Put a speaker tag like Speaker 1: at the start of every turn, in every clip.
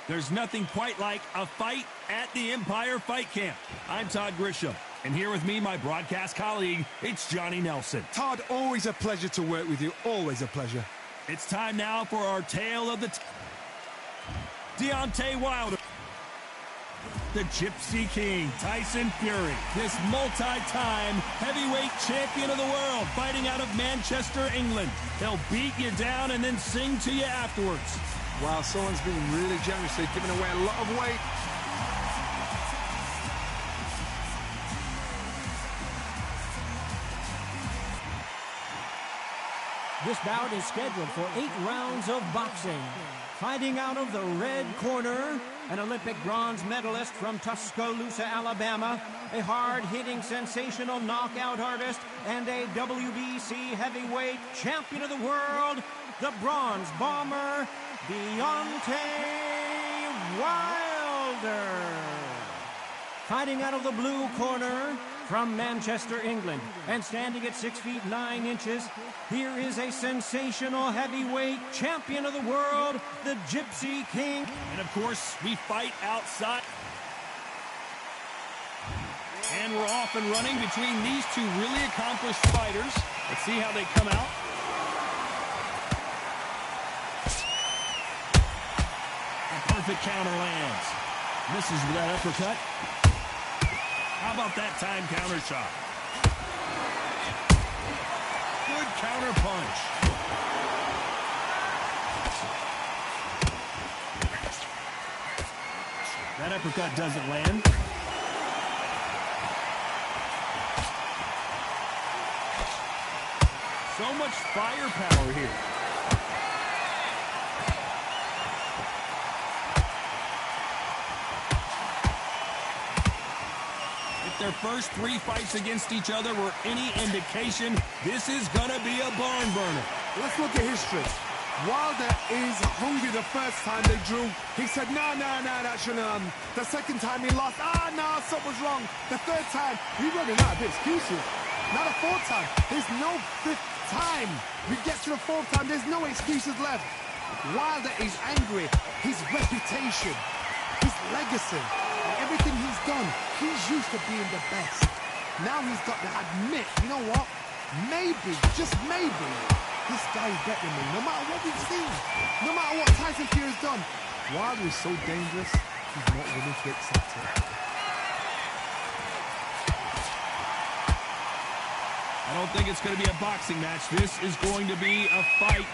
Speaker 1: There's nothing quite like a fight at the Empire Fight Camp. I'm Todd Grisham, and here with me, my broadcast colleague, it's Johnny Nelson.
Speaker 2: Todd, always a pleasure to work with you. Always a pleasure.
Speaker 1: It's time now for our tale of the Deontay Wilder. The Gypsy King, Tyson Fury, this multi-time heavyweight champion of the world, fighting out of Manchester, England. He'll beat you down and then sing to you afterwards.
Speaker 2: Wow, someone's been really generously giving away a lot of weight.
Speaker 3: This bout is scheduled for 8 rounds of boxing. Fighting out of the red corner, an Olympic bronze medalist from Tuscaloosa, Alabama, a hard-hitting, sensational knockout artist, and a WBC heavyweight champion of the world, the Bronze Bomber, Deontay Wilder. Fighting out of the blue corner, from Manchester, England, and standing at 6 feet 9 inches, here is a sensational heavyweight champion of the world, the Gypsy King.
Speaker 1: And of course, we fight outside. And we're off and running between these two really accomplished fighters. Let's see how they come out. A perfect counter lands. Misses with that uppercut. How about that time counter shot? Good counter punch. That uppercut doesn't land. So much firepower here. Their first 3 fights against each other were any indication, this is gonna be a barn burner.
Speaker 2: Let's look at history. Wilder is hungry the first time they drew. He said, no, that shouldn't have. The second time he lost, no, something was wrong. The third time, he's running out of excuses. Not a fourth time. There's no fifth time. We get to the fourth time, there's no excuses left. Wilder is angry. His reputation, his legacy, everything he's done, he's used to being the best. Now he's got to admit, you know what? Maybe, just maybe, this guy is better than me. No matter what we've seen, no matter what Tyson Fury's done, Wilder is so dangerous, he's not willing to accept it.
Speaker 1: I don't think it's going to be a boxing match. This is going to be a fight.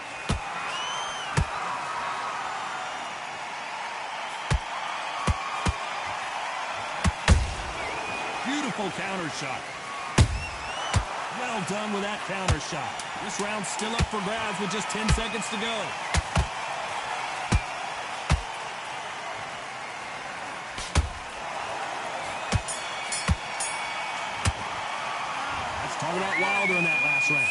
Speaker 1: Beautiful counter shot. Well done with that counter shot. This round's still up for grabs with just 10 seconds to go. Let's talk about Wilder in that last round.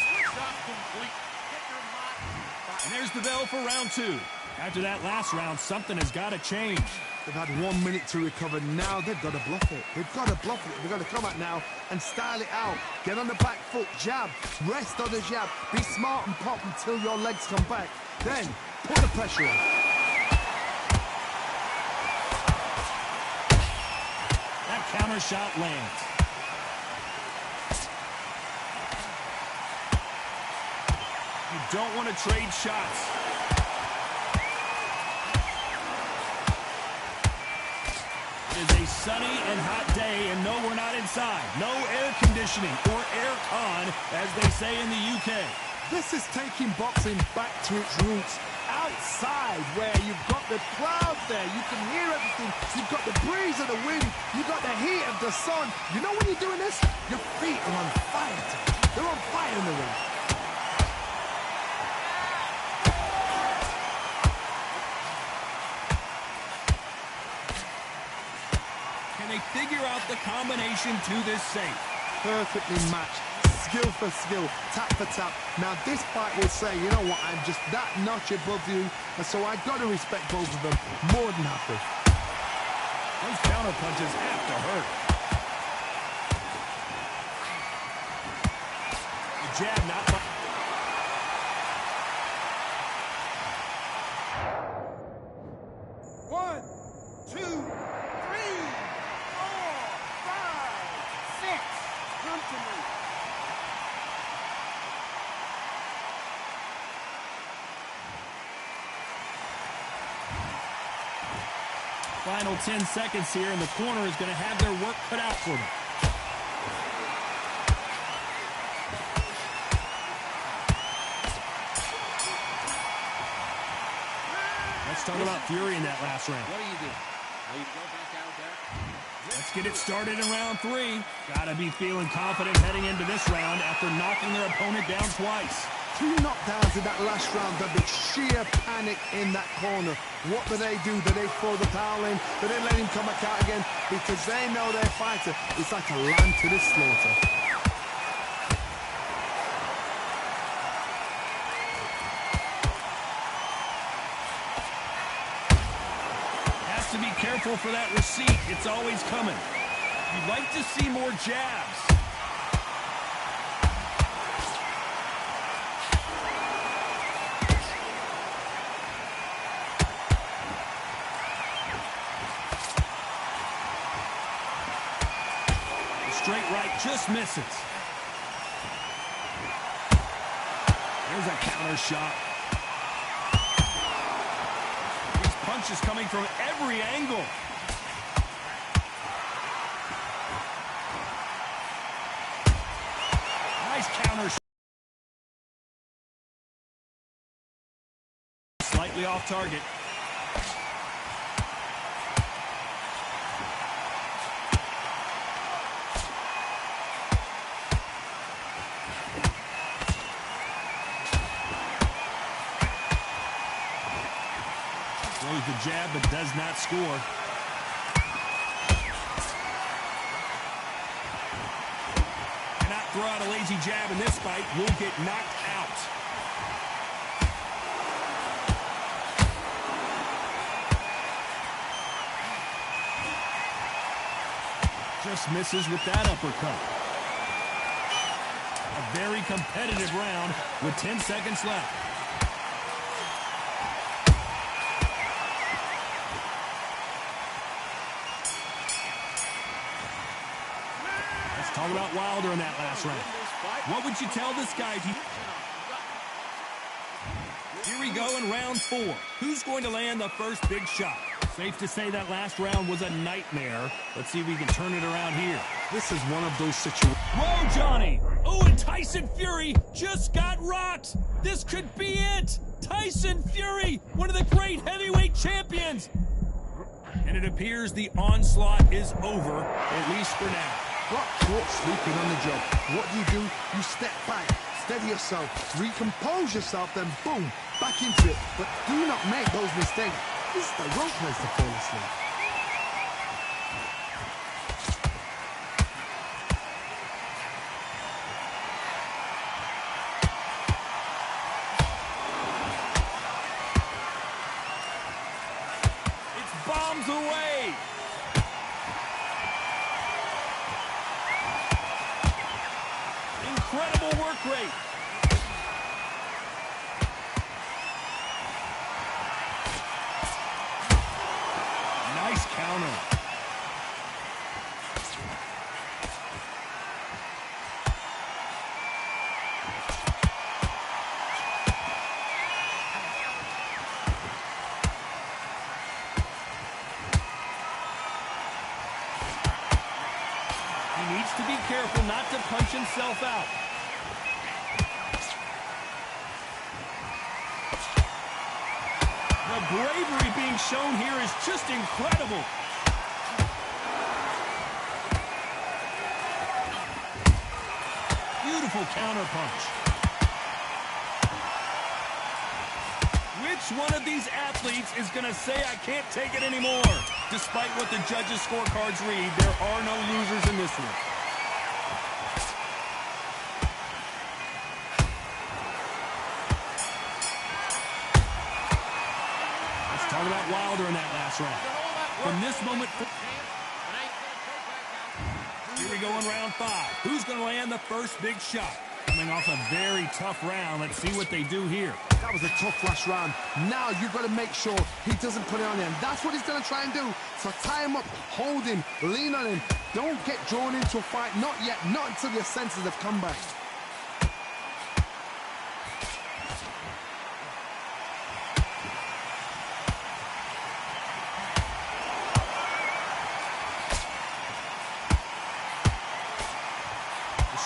Speaker 1: And there's the bell for round 2. After that last round, something has got to change.
Speaker 2: They've had 1 minute to recover. Now they've got to bluff it. They've got to bluff it. They've got to come out now and style it out. Get on the back foot, jab, rest on the jab. Be smart and pop until your legs come back. Then put the pressure on.
Speaker 1: That counter shot lands. You don't want to trade shots. It is a sunny and hot day, and no, we're not inside. No air conditioning or air con, as they say in the UK.
Speaker 2: This is taking boxing back to its roots. Outside, where you've got the crowd there, you can hear everything. You've got the breeze of the wind. You've got the heat of the sun. You know when you're doing this? Your feet are on fire. They're on fire in the ring.
Speaker 1: They figure out the combination to this safe.
Speaker 2: Perfectly matched, skill for skill, tap for tap. Now this fight will say, you know what, I'm just that notch above you, and so I got to respect both of them more than happy.
Speaker 1: Those counter punches have to hurt. The jab not.
Speaker 2: 1
Speaker 1: Final 10 seconds here, and the corner is going to have their work cut out for them. Let's talk about Fury in that last round.
Speaker 4: What do you do? You go back out there?
Speaker 1: Let's get it started in round 3. Gotta be feeling confident heading into this round after knocking their opponent down twice.
Speaker 2: 2 knockdowns in that last round. There'd be sheer panic in that corner. What do? Do they throw the towel in? Do they let him come back out again? Because they know their fighter is like a lamb to the slaughter.
Speaker 1: Has to be careful for that receipt. It's always coming. You'd like to see more jabs. Straight right just misses. There's a counter shot. These punches coming from every angle. Nice counter shot. Slightly off target. Throws the jab, but does not score. Cannot throw out a lazy jab in this fight. Will get knocked out. Just misses with that uppercut. A very competitive round with 10 seconds left. Talk about Wilder in that last round. What would you tell this guy if he... Here we go in round 4. Who's going to land the first big shot? Safe to say that last round was a nightmare. Let's see if we can turn it around here.
Speaker 2: This is one of those situations.
Speaker 1: Whoa, Johnny! Oh, and Tyson Fury just got rocked! This could be it! Tyson Fury, one of the great heavyweight champions! And it appears the onslaught is over, at least for now.
Speaker 2: Got caught sleeping on the job. What do? You step back, steady yourself, recompose yourself, then boom, back into it. But do not make those mistakes. This is the wrong place to fall asleep.
Speaker 1: It's bombs away. Incredible work rate. Nice counter. He needs to be careful not to punch himself out. The bravery being shown here is just incredible. Beautiful counterpunch. Which one of these athletes is going to say, I can't take it anymore? Despite what the judges' scorecards read, there are no losers in this one. Talk about Wilder in that last round. From this moment... Here we go in round 5. Who's going to land the first big shot? Coming off a very tough round. Let's see what they do here.
Speaker 2: That was a tough last round. Now you've got to make sure he doesn't put it on him. That's what he's going to try and do. So tie him up, hold him, lean on him. Don't get drawn into a fight. Not yet. Not until your senses have come back.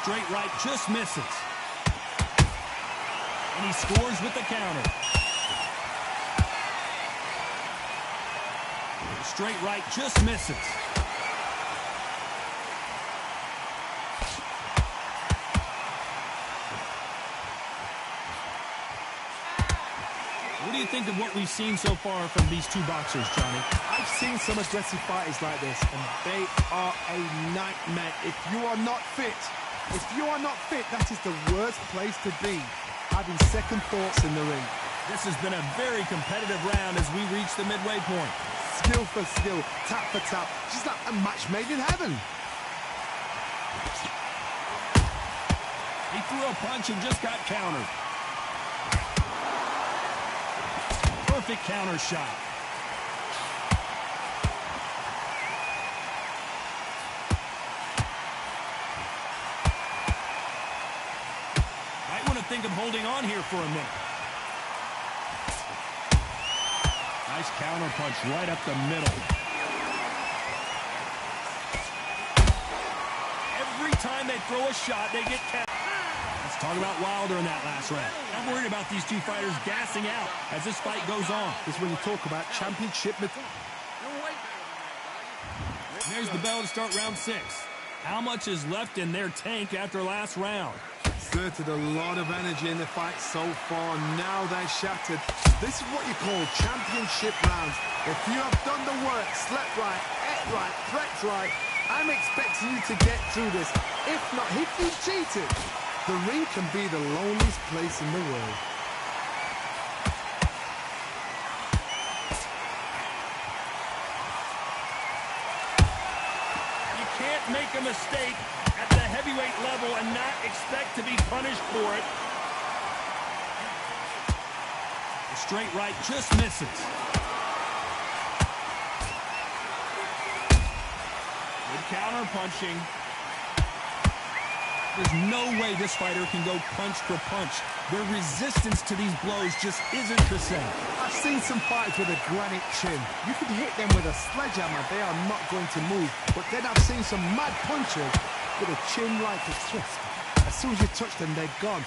Speaker 1: straight right just misses. And he scores with the counter. The straight right just misses. What do you think of what we've seen so far from these two boxers, Johnny?
Speaker 2: I've seen some aggressive fighters like this, and they are a nightmare. If you are not fit, that is the worst place to be, having second thoughts in the ring.
Speaker 1: This has been a very competitive round as we reach the midway point.
Speaker 2: Skill for skill, tap for tap, just like a match made in heaven.
Speaker 1: He threw a punch and just got countered. Perfect counter shot. Might want to think of holding on here for a minute. Nice counter punch right up the middle. Every time they throw a shot, they get countered. Let's talk about Wilder in that last round. I'm worried about these two fighters gassing out as this fight goes on.
Speaker 2: This is when you talk about championship.
Speaker 1: There's the bell to start round 6. How much is left in their tank after last round?
Speaker 2: Exerted a lot of energy in the fight so far. Now they're shattered. This is what you call championship rounds. If you have done the work, slept right, ate right, prepped right, I'm expecting you to get through this. If not, if you cheated, the ring can be the loneliest place in the world.
Speaker 1: You can't make a mistake at the heavyweight level and not expect to be punished for it. The straight right just misses. Good counter punching. There's no way this fighter can go punch for punch. Their resistance to these blows just isn't the same.
Speaker 2: I've seen some fighters with a granite chin. You can hit them with a sledgehammer, they are not going to move. But then I've seen some mad punchers with a chin like a twist. As soon as you touch them, they're gone.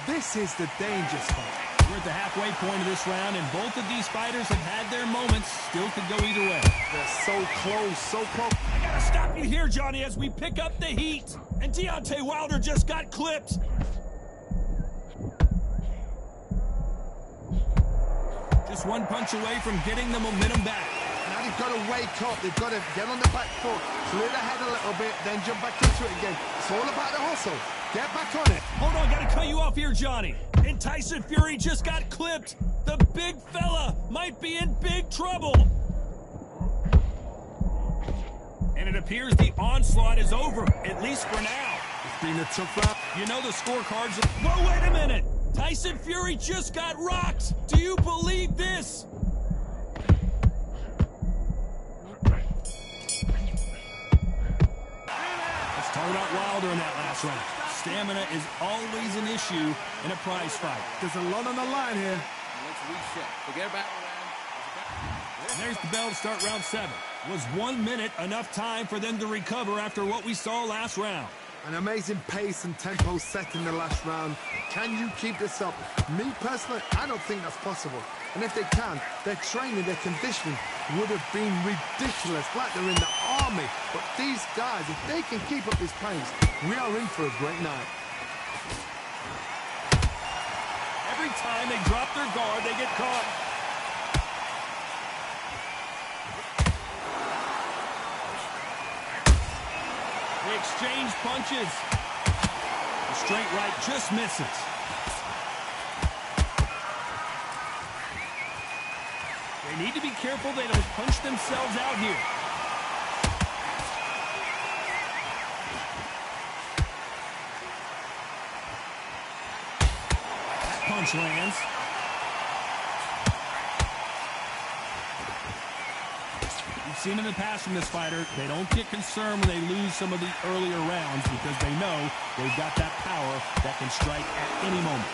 Speaker 2: This is the danger spot.
Speaker 1: We're at the halfway point of this round, and both of these fighters have had their moments. Still could go either way.
Speaker 2: They're so close, so close.
Speaker 1: I gotta stop you here, Johnny, as we pick up the heat. And Deontay Wilder just got clipped. Just one punch away from getting the momentum back.
Speaker 2: Now they've got to wake up. They've got to get on the back foot, clear the head a little bit, then jump back into it again. It's all about the hustle. Get back on it.
Speaker 1: Hold on, gotta cut you off here, Johnny. And Tyson Fury just got clipped. The big fella might be in big trouble. And it appears the onslaught is over, at least for now.
Speaker 2: It's been a tough round.
Speaker 1: You know the scorecards. Whoa, wait a minute. Tyson Fury just got rocked. Do you believe this? Let's talk about Wilder in that last round. Stamina is always an issue in a prize fight.
Speaker 2: There's a lot on the line here.
Speaker 4: Let's reset. Forget about round.
Speaker 1: And there's the bell to start round 7. Was 1 minute enough time for them to recover after what we saw last round?
Speaker 2: An amazing pace and tempo set in the last round. Can you keep this up? Me personally, I don't think that's possible. And if they can, their training, their conditioning would have been ridiculous, like they're in the army. But these guys, if they can keep up this pace, we are in for a great night.
Speaker 1: Every time they drop their guard, they get caught. They exchange punches. The straight right just misses. They need to be careful they don't punch themselves out here. That punch lands. We've seen in the past from this fighter, they don't get concerned when they lose some of the earlier rounds because they know they've got that power that can strike at any moment.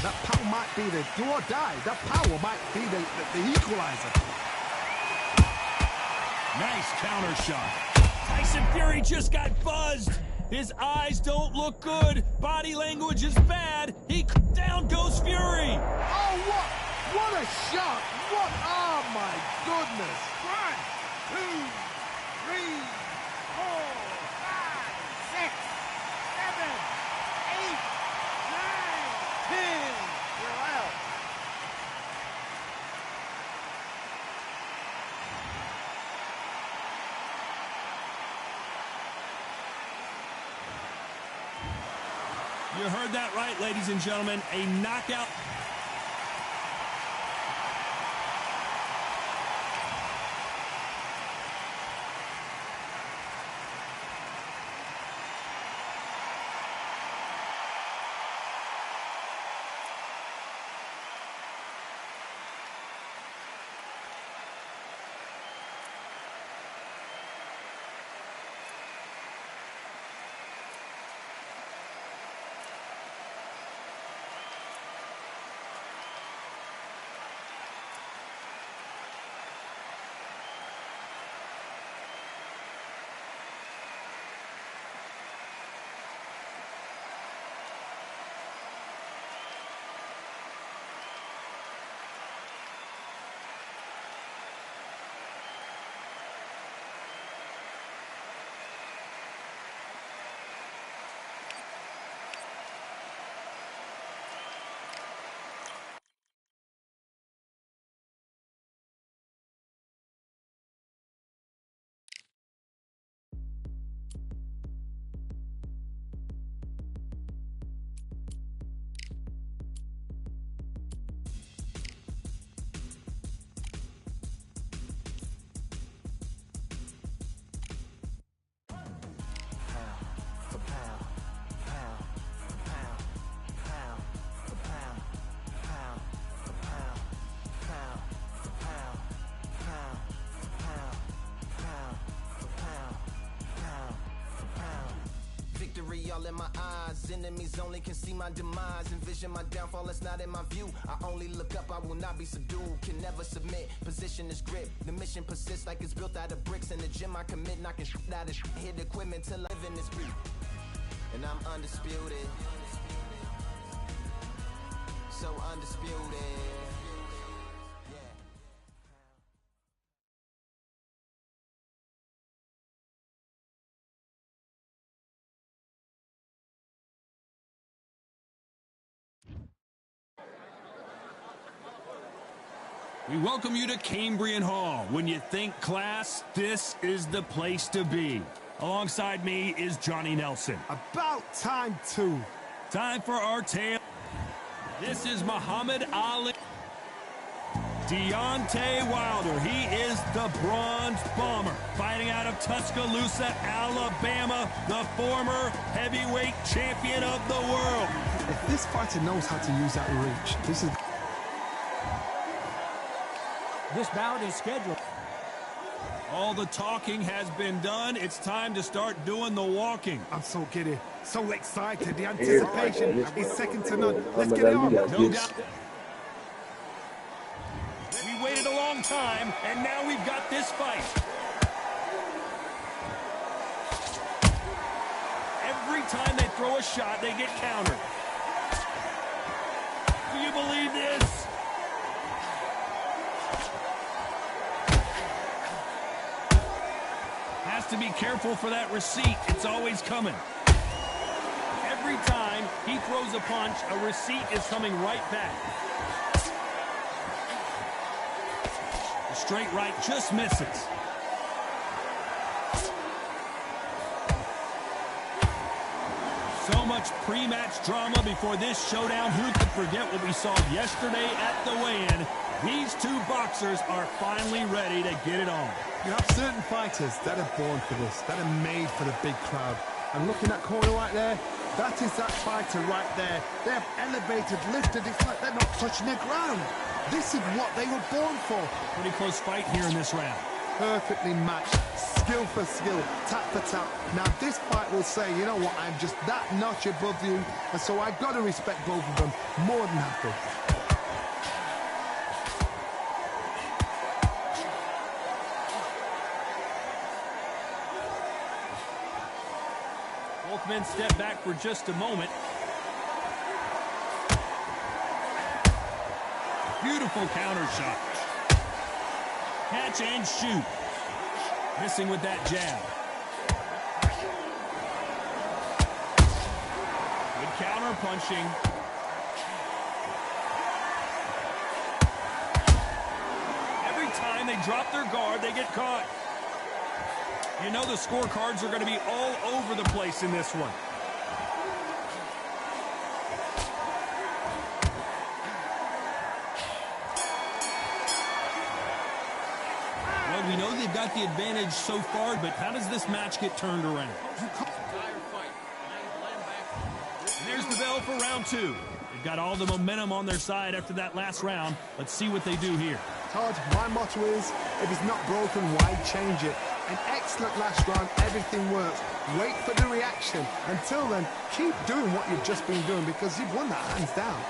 Speaker 2: That power might be the do or die. That power might be the equalizer.
Speaker 1: Nice counter shot. Tyson Fury just got buzzed. His eyes don't look good. Body language is bad. Down goes Fury.
Speaker 2: Oh, what a shot. What, oh my goodness. 1, 2, 3, 4, 5, 6, 7, 8, 9, 10. You're out.
Speaker 1: You heard that right, ladies and gentlemen. A knockout.
Speaker 5: All in my eyes, enemies only can see my demise. Envision my downfall, it's not in my view. I only look up, I will not be subdued. Can never submit, position is grip. The mission persists like it's built out of bricks. In the gym I commit, knocking shit out of shit. Hit equipment till I live in this beat. And I'm undisputed. So undisputed.
Speaker 1: We welcome you to Cambrian Hall. When you think class, this is the place to be. Alongside me is Johnny Nelson.
Speaker 2: About time, too.
Speaker 1: Time for our tale. This is Muhammad Ali. Deontay Wilder. He is the Bronze Bomber. Fighting out of Tuscaloosa, Alabama. The former heavyweight champion of the world.
Speaker 2: If this fighter knows how to use that reach, this is...
Speaker 3: This bout is scheduled.
Speaker 1: All the talking has been done. It's time to start doing the walking.
Speaker 2: I'm so giddy, so excited. The anticipation is second to none. Let's get it on.
Speaker 1: No doubt. We waited a long time, and now we've got this fight. Every time they throw a shot, they get countered. Do you believe this? Has to be careful for that receipt. It's always coming. Every time he throws a punch, a receipt is coming right back. The straight right just misses. So much pre-match drama before this showdown. Who could forget what we saw yesterday at the weigh-in? These two boxers are finally ready to get it on.
Speaker 2: You have certain fighters that are born for this, that are made for the big crowd. And looking at that corner right there, that is that fighter right there. They have elevated, lifted, it's like they're not touching the ground. This is what they were born for.
Speaker 1: Pretty close fight here in this round.
Speaker 2: Perfectly matched, skill for skill, tap for tap. Now this fight will say, you know what, I'm just that notch above you, and so I've got to respect both of them more than happy.
Speaker 1: Both men step back for just a moment. Beautiful counter shot. Catch and shoot. Missing with that jab. Good counter punching. Every time they drop their guard, they get caught. You know the scorecards are going to be all over the place in this one. Well, we know they've got the advantage so far, but how does this match get turned around? And there's the bell for round two. They've got all the momentum on their side after that last round. Let's see what they do here.
Speaker 2: Todd, my motto is, if it's not broken, why change it? An excellent last round, everything works. Wait for the reaction. Until then, keep doing what you've just been doing because you've won that hands down.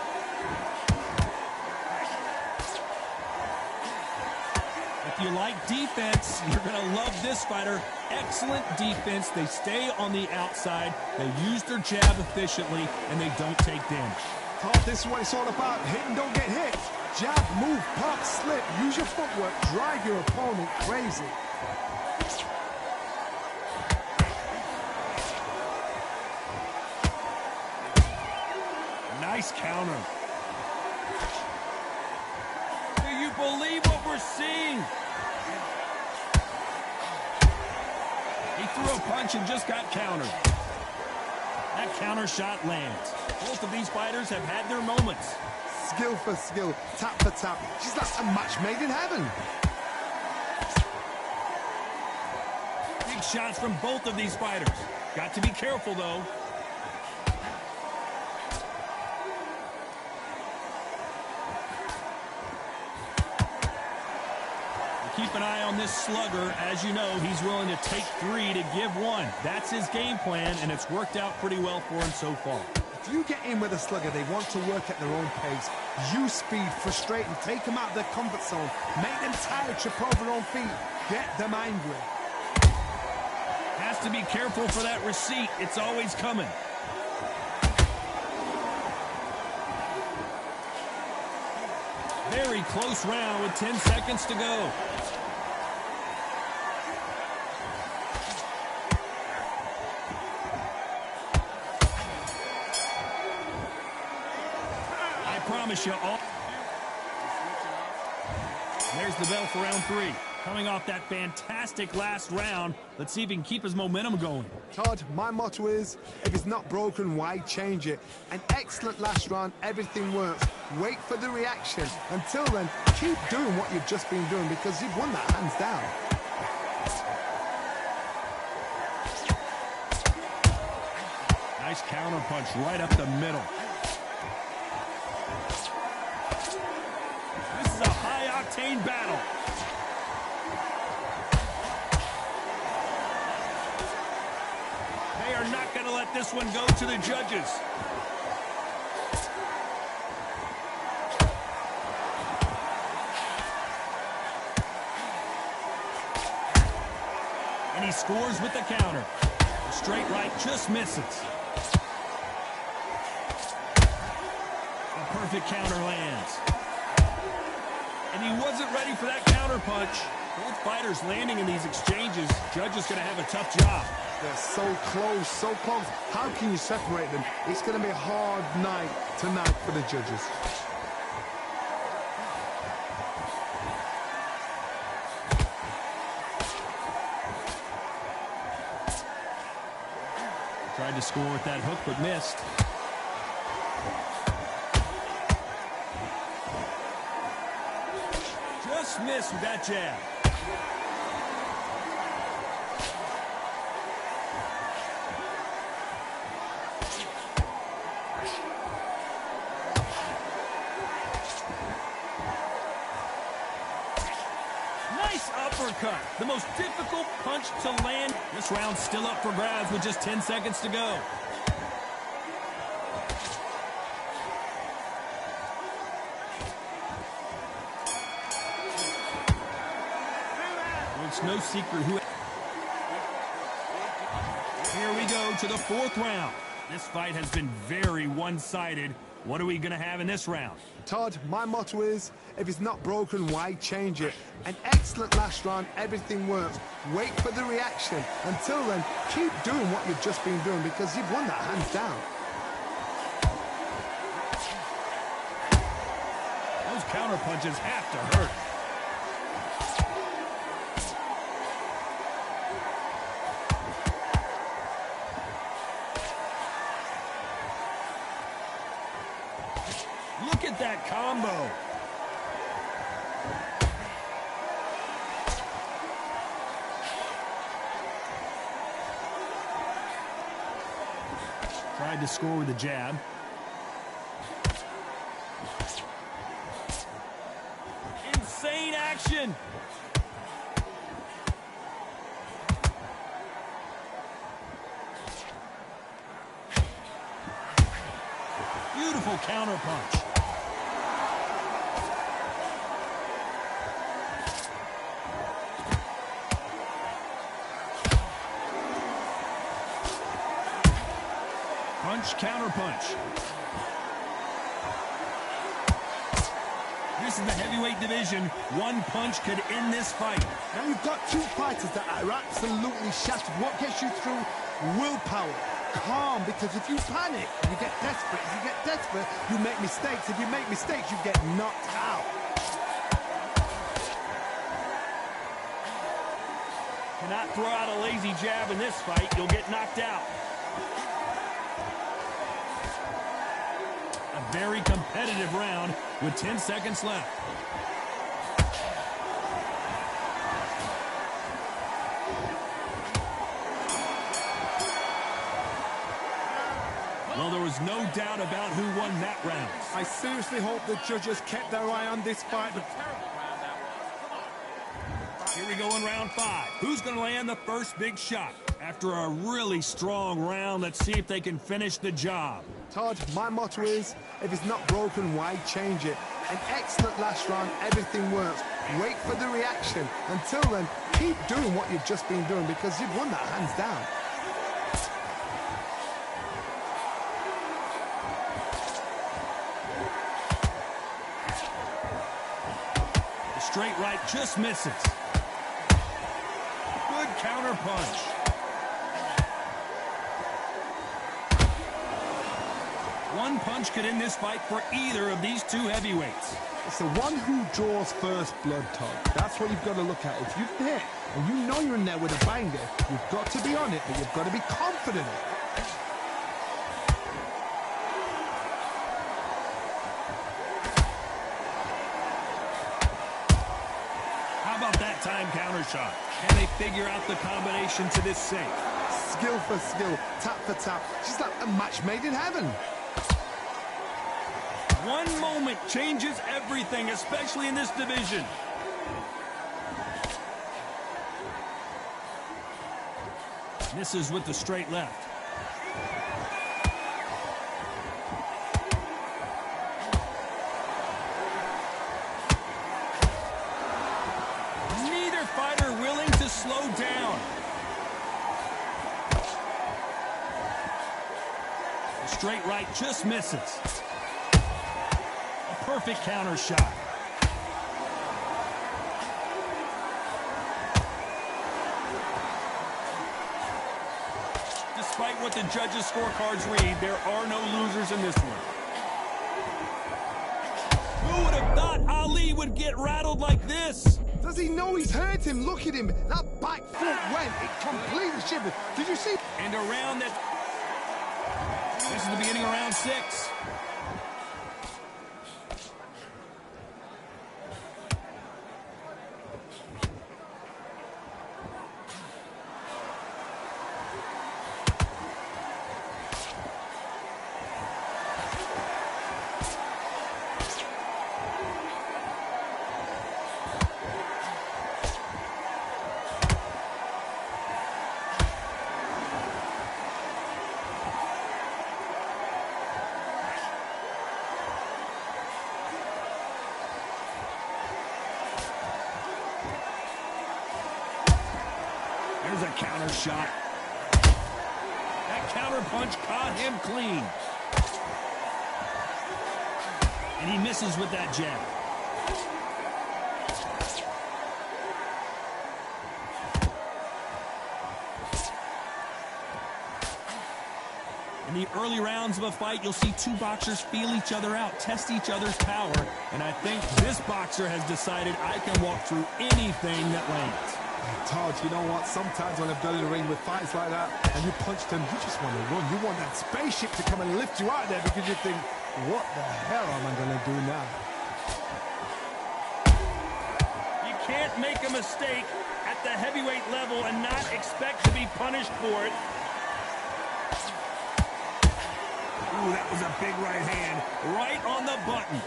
Speaker 1: If you like defense, you're going to love this fighter. Excellent defense. They stay on the outside. They use their jab efficiently, and they don't take damage.
Speaker 2: Todd, this is what it's all about. Hit and don't get hit. Jab, move, pop, slip. Use your footwork. Drive your opponent crazy.
Speaker 1: Nice counter. Do you believe what we're seeing? He threw a punch and just got countered. That counter shot lands. Both of these fighters have had their moments.
Speaker 2: Skill for skill, tap for tap. She's like a match made in heaven.
Speaker 1: Big shots from both of these fighters. Got to be careful, though. Keep an eye on this slugger. As you know, he's willing to take three to give one. That's his game plan, and it's worked out pretty well for him so far.
Speaker 2: If you get in with a slugger, they want to work at their own pace. Use speed, frustrate them, take them out of their comfort zone. Make them tired, trip over their own feet. Get them angry.
Speaker 1: Has to be careful for that receipt. It's always coming. Very close round with 10 seconds to go. I promise you all. There's the bell for round three. Coming off that fantastic last round, let's see if he can keep his momentum going.
Speaker 2: Todd, my motto is, if it's not broken, why change it? An excellent last round, everything works. Wait for the reaction. Until then, keep doing what you've just been doing because you've won that hands down.
Speaker 1: Nice counter punch right up the middle. This is a high-octane battle. They are not going to let this one go to the judges. And he scores with the counter. The straight right just misses. A perfect counter lands. And he wasn't ready for that counter punch. Both fighters landing in these exchanges. Judge is going to have a tough job.
Speaker 2: They're so close, so close. How can you separate them? It's going to be a hard night tonight for the judges.
Speaker 1: Tried to score with that hook, but missed. Just missed with that jab. Nice uppercut. The most difficult punch to land. This round's still up for grabs with just 10 seconds to go. It's no secret who. Here here we go to the fourth round. This fight has been very one-sided. What are we going to have in this round?
Speaker 2: Todd, my motto is, if it's not broken, why change it? An excellent last round, everything works. Wait for the reaction. Until then, keep doing what you've just been doing because you've won that hands down.
Speaker 1: Those counter punches have to hurt. Look at that combo. Tried to score with a jab. Insane action. Beautiful counter punch. Punch, counter punch. This is the heavyweight division. One punch could end this fight.
Speaker 2: Now you've got two fighters that are absolutely shattered. What gets you through? Willpower. Calm, because if you panic, you get desperate. If you get desperate, you make mistakes. If you make mistakes, you get knocked out.
Speaker 1: Cannot throw out a lazy jab in this fight. You'll get knocked out. A very competitive round with 10 seconds left. Well, there was no doubt about who won that round.
Speaker 2: I seriously hope the judges kept their eye on this fight.
Speaker 1: Here we go in round 5. Who's going to land the first big shot? After a really strong round, let's see if they can finish the job.
Speaker 2: Todd, my motto is, if it's not broken, why change it? An excellent last round, everything works. Wait for the reaction. Until then, keep doing what you've just been doing because you've won that hands down.
Speaker 1: The straight right just misses. Good counter punch. One punch could end this fight for either of these two heavyweights.
Speaker 2: It's the one who draws first blood, Todd. That's what you've got to look at. If you've hit and you know you're in there with a banger, you've got to be on it, but you've got to be confident.
Speaker 1: How about that time counter shot? Can they figure out the combination to this safe?
Speaker 2: Skill for skill, tap for tap. She's like a match made in heaven.
Speaker 1: One moment changes everything, especially in this division. Misses with the straight left. Neither fighter willing to slow down. The straight right just misses. Perfect counter shot. Despite what the judges' scorecards read, there are no losers in this one. Who would have thought Ali would get rattled like this?
Speaker 2: Does he know he's hurt him? Look at him. That back foot went. It completely shivered. Did you see?
Speaker 1: And around that... This is the beginning of round 6. There's a counter shot. counterpunch caught him clean. And he misses with that jab. In the early rounds of a fight, you'll see two boxers feel each other out, test each other's power. And I think this boxer has decided I can walk through anything that lands.
Speaker 2: Todd, you know what? Sometimes when I've done in the ring with fights like that, and you punch them, you just want to run. You want that spaceship to come and lift you out there because you think, what the hell am I going to do now?
Speaker 1: You can't make a mistake at the heavyweight level and not expect to be punished for it. Ooh, that was a big right hand, right on the button.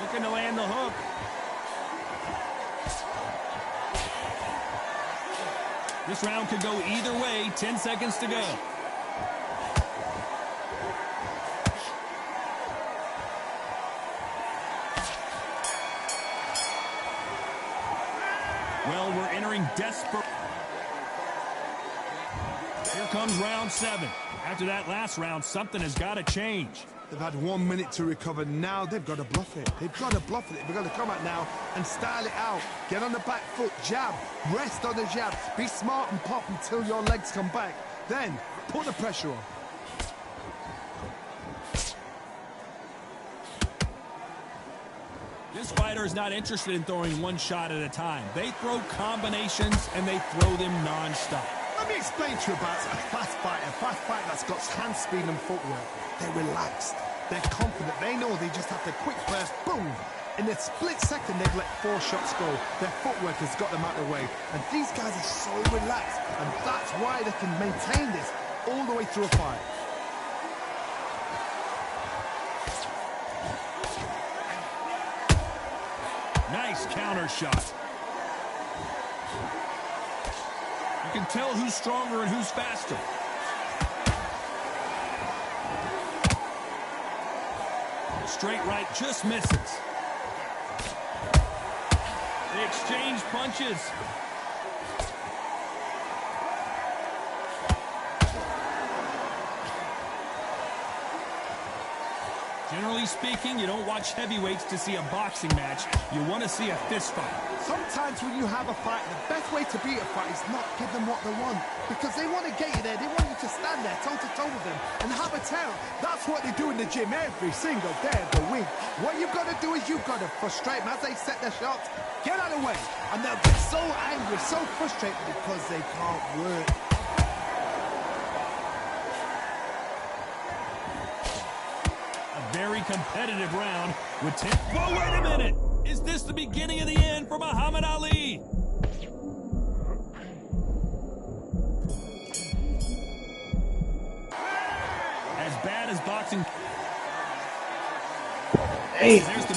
Speaker 1: Looking to land the hook. This round could go either way. 10 seconds to go. Well, we're entering desperate. Here comes round 7. After that last round, something has got to change.
Speaker 2: They've had 1 minute to recover. Now they've got to bluff it. They've got to bluff it. They've got to come out now and style it out. Get on the back foot, jab, rest on the jab. Be smart and pop until your legs come back. Then put the pressure on.
Speaker 1: This fighter is not interested in throwing one shot at a time. They throw combinations and they throw them non-stop.
Speaker 2: Let me explain to you about a fast fighter that's got hand speed and footwork. They're relaxed. They're confident. They know they just have to quick burst, boom. In a split second, they've let 4 shots go. Their footwork has got them out of the way. And these guys are so relaxed. And that's why they can maintain this all the way through a fight.
Speaker 1: Nice counter shot. You can tell who's stronger and who's faster. Straight right just misses. They exchange punches. Generally speaking, you don't watch heavyweights to see a boxing match. You want to see a fist fight.
Speaker 2: Sometimes when you have a fight, the best way to beat a fight is not give them what they want. Because they want to get you there. They want you to stand there toe-to-toe with them and have a tear. That's what they do in the gym every single day of the week. What you've got to do is you've got to frustrate them as they set their shots. Get out of the way. And they'll get so angry, so frustrated because they can't work.
Speaker 1: Very competitive round with 10. Whoa, wait a minute! Is this the beginning of the end for Muhammad Ali? As bad as boxing.
Speaker 6: Hey,
Speaker 1: There's the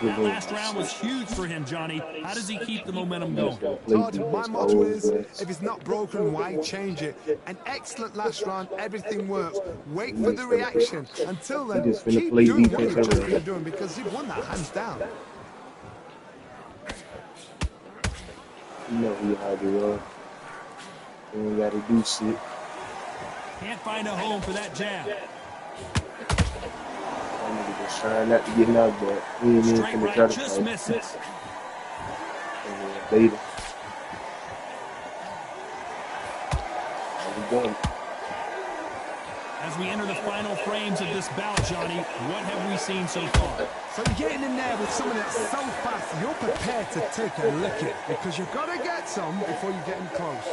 Speaker 1: that last round was huge for him, Johnny. How does he keep the momentum going?
Speaker 2: Todd, my motto is, if it's not broken, why change it? An excellent last round, everything works. Wait for the reaction. Until then, keep doing what you've just been doing because you've won that hands down.
Speaker 6: You know who you had to run. You ain't got to do shit.
Speaker 1: Can't find a home for that jab.
Speaker 6: Just trying not to get knocked back. He ain't even finna try to
Speaker 1: just
Speaker 6: fight.
Speaker 1: misses.
Speaker 6: Later. How we doing?
Speaker 1: As we enter the final frames of this bout, Johnny, what have we seen so far?
Speaker 2: So you're getting in there with someone that's so fast, you're prepared to take a lick it because you've got to get some before you get in close.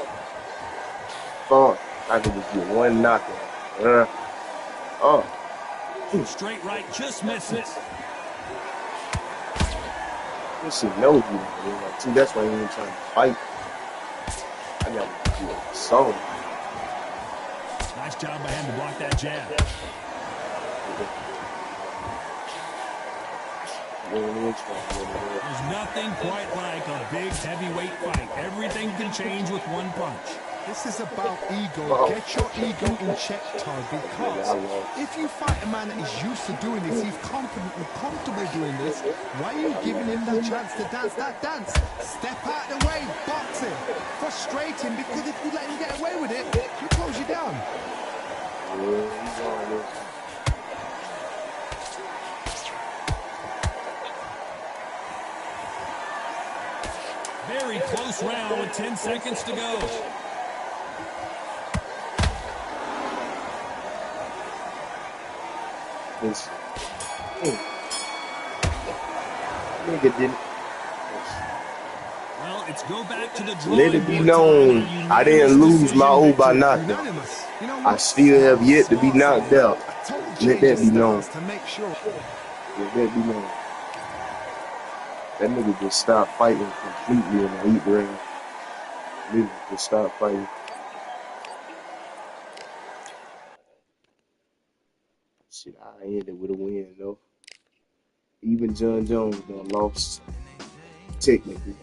Speaker 6: Oh, I could just get one knockout. Oh.
Speaker 1: Straight right just misses.
Speaker 6: This shit knows you. Like, see, that's why you ain't trying to fight. I got to do a song.
Speaker 1: Nice job by him to block that jab. There's nothing quite like a big heavyweight fight. Everything can change with one punch.
Speaker 2: This is about ego. Get your ego in check, Todd, because if you fight a man that is used to doing this, he's confident and comfortable doing this, why are you giving him that chance to dance that dance? Step out of the way, box him. Frustrate him, because if you let him get away with it, he'll close you down.
Speaker 1: Very close round with 10 seconds to go.
Speaker 6: Nigga didn't.
Speaker 1: Well, it's go back to the drawing
Speaker 6: Let it be
Speaker 1: board
Speaker 6: known,
Speaker 1: time.
Speaker 6: I didn't lose my O by nothing. I still have yet to be knocked out. Let that be known. Let that be known. That nigga just stopped fighting completely in the 8th round. Nigga just stopped fighting. Shit, I ended with a win though. Even John Jones done lost technically.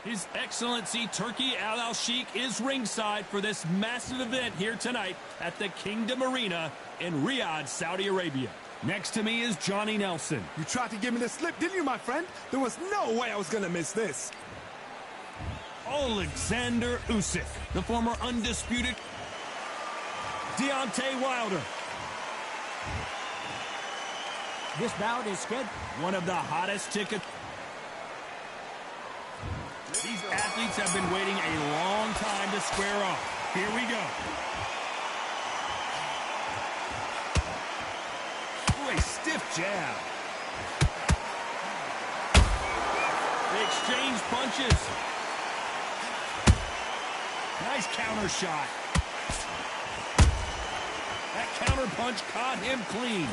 Speaker 1: His Excellency Turki Al-Sheikh is ringside for this massive event here tonight at the Kingdom Arena in Riyadh, Saudi Arabia. Next to me is Johnny Nelson.
Speaker 2: You tried to give me the slip, didn't you, my friend? There was no way I was going to miss this.
Speaker 1: Alexander Usyk, the former Undisputed Deontay Wilder.
Speaker 3: This bout is scheduled.
Speaker 1: One of the hottest tickets. These athletes have been waiting a long time to square off. Here we go. Ooh, a stiff jab. They exchange punches. Nice counter shot. That counter punch caught him clean.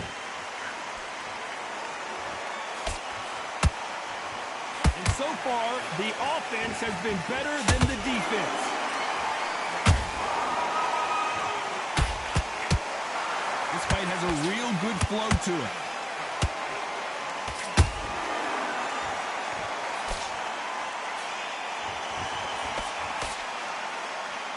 Speaker 1: And so far, the offense has been better than the defense. This fight has a real good flow to it.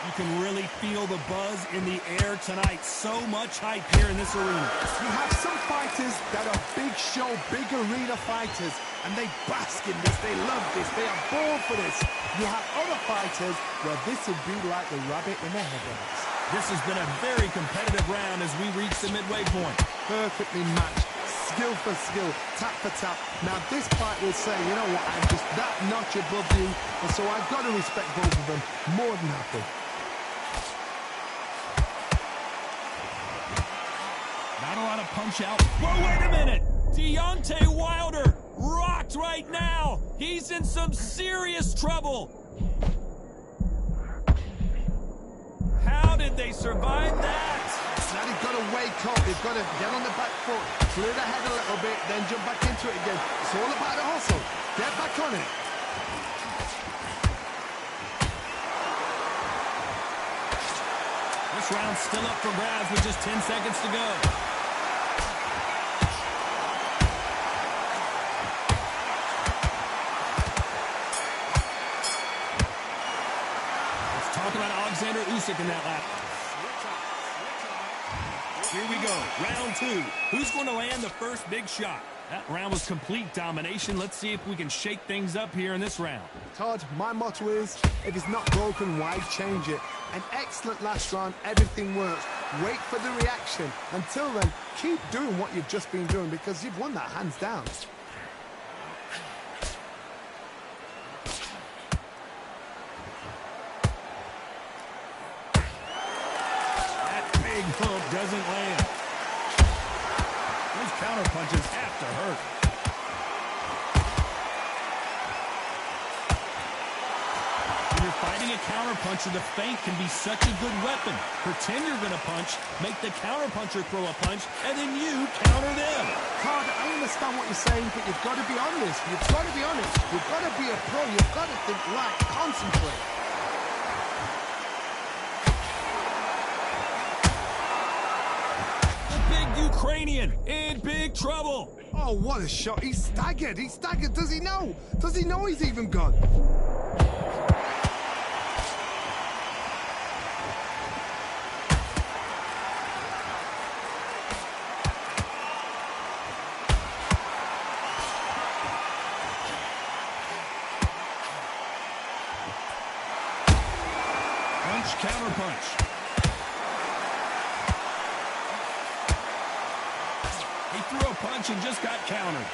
Speaker 1: You can really feel the buzz in the air tonight. So much hype here in this arena.
Speaker 2: You have some fighters that are big show, big arena fighters, and they bask in this, they love this, they are born for this. You have other fighters where this would be like the rabbit in the headlights.
Speaker 1: This has been a very competitive round as we reach the midway point.
Speaker 2: Perfectly matched, skill for skill, tap for tap. Now this fight will say, you know what, I'm just that notch above you, and so I've got to respect both of them more than happy.
Speaker 1: Not a lot of punch out. Whoa, wait a minute! Deontay Wilder rocked right now. He's in some serious trouble. How did they survive that?
Speaker 2: Now they've got to wake up. They've got to get on the back foot, clear the head a little bit, then jump back into it again. It's all about the hustle. Get back on it.
Speaker 1: This round's still up for grabs with just 10 seconds to go. Talk about Alexander Usyk in that lap. Here we go, round 2. Who's going to land the first big shot? That round was complete domination. Let's see if we can shake things up here in this round.
Speaker 2: Todd, my motto is, if it's not broken, why change it? An excellent last round, everything works. Wait for the reaction. Until then, keep doing what you've just been doing because you've won that hands down.
Speaker 1: big hook doesn't land. Those counter punches have to hurt. When you're fighting a counter puncher, the feint can be such a good weapon. Pretend you're going to punch, make the counter puncher throw a punch, and then you counter them.
Speaker 2: Todd, I understand what you're saying, but you've got to be honest. You've got to be honest. You've got to be a pro. You've got to think right. Concentrate.
Speaker 1: The big Ukrainian in big trouble.
Speaker 2: Oh, what a shot. He's staggered. He's staggered. Does he know? Does he know he's even gone?
Speaker 1: Counter punch. He threw a punch and just got countered.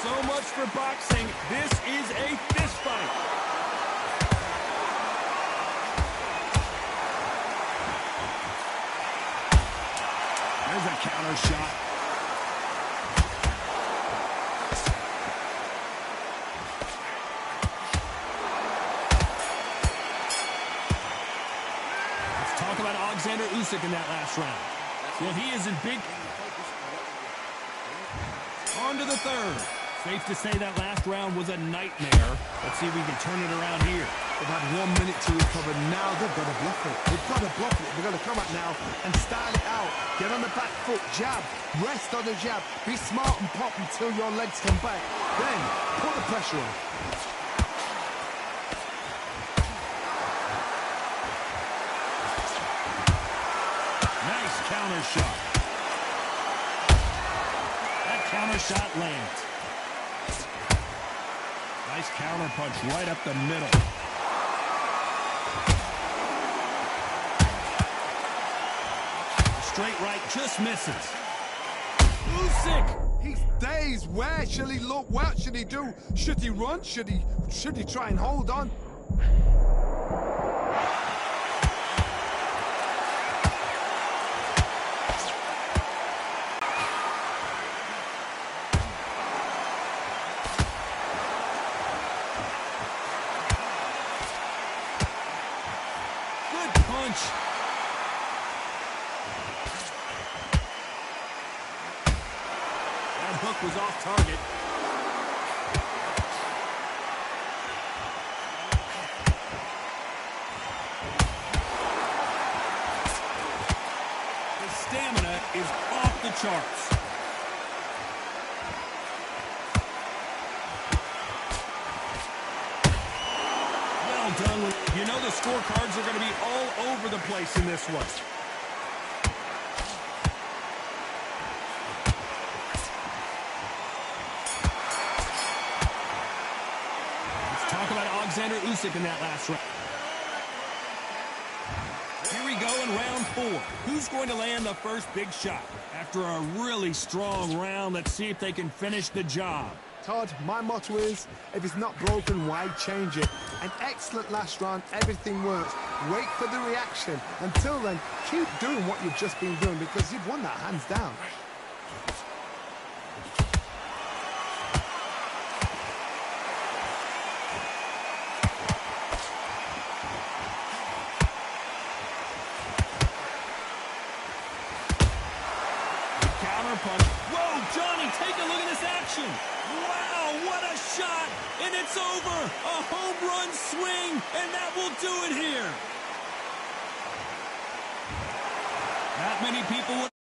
Speaker 1: So much for boxing. This is a fist fight. There's a counter shot. Usyk in that last round. Well, he is in big. On to the third. Safe to say that last round was a nightmare. Let's see if we can turn it around here.
Speaker 2: They've had 1 minute to recover. Now they've got to bluff it. They've got to bluff it. They've got to come out now and style it out. Get on the back foot, jab, rest on the jab. Be smart and pop until your legs come back. Then put the pressure on.
Speaker 1: Counter shot. That counter shot lands. Nice counter punch right up the middle. Straight right just misses. Usyk.
Speaker 2: He's dazed. Where shall he look? What should he do? Should he run? Should he try and hold on?
Speaker 1: Punch. That hook was off target. His stamina is off the charts. Done. You know the scorecards are going to be all over the place in this one. Let's talk about Alexander Usyk in that last round. Here we go in round 4. Who's going to land the first big shot? After a really strong round, let's see if they can finish the job.
Speaker 2: Todd, my motto is, if it's not broken, why change it? An excellent last round, everything works. Wait for the reaction. Until then, keep doing what you've just been doing because you've won that hands down.
Speaker 1: Counter punch. Whoa, Johnny, take a look at this action. Wow, what a shot, and it's over. A home run swing, and that will do it here. Not many people would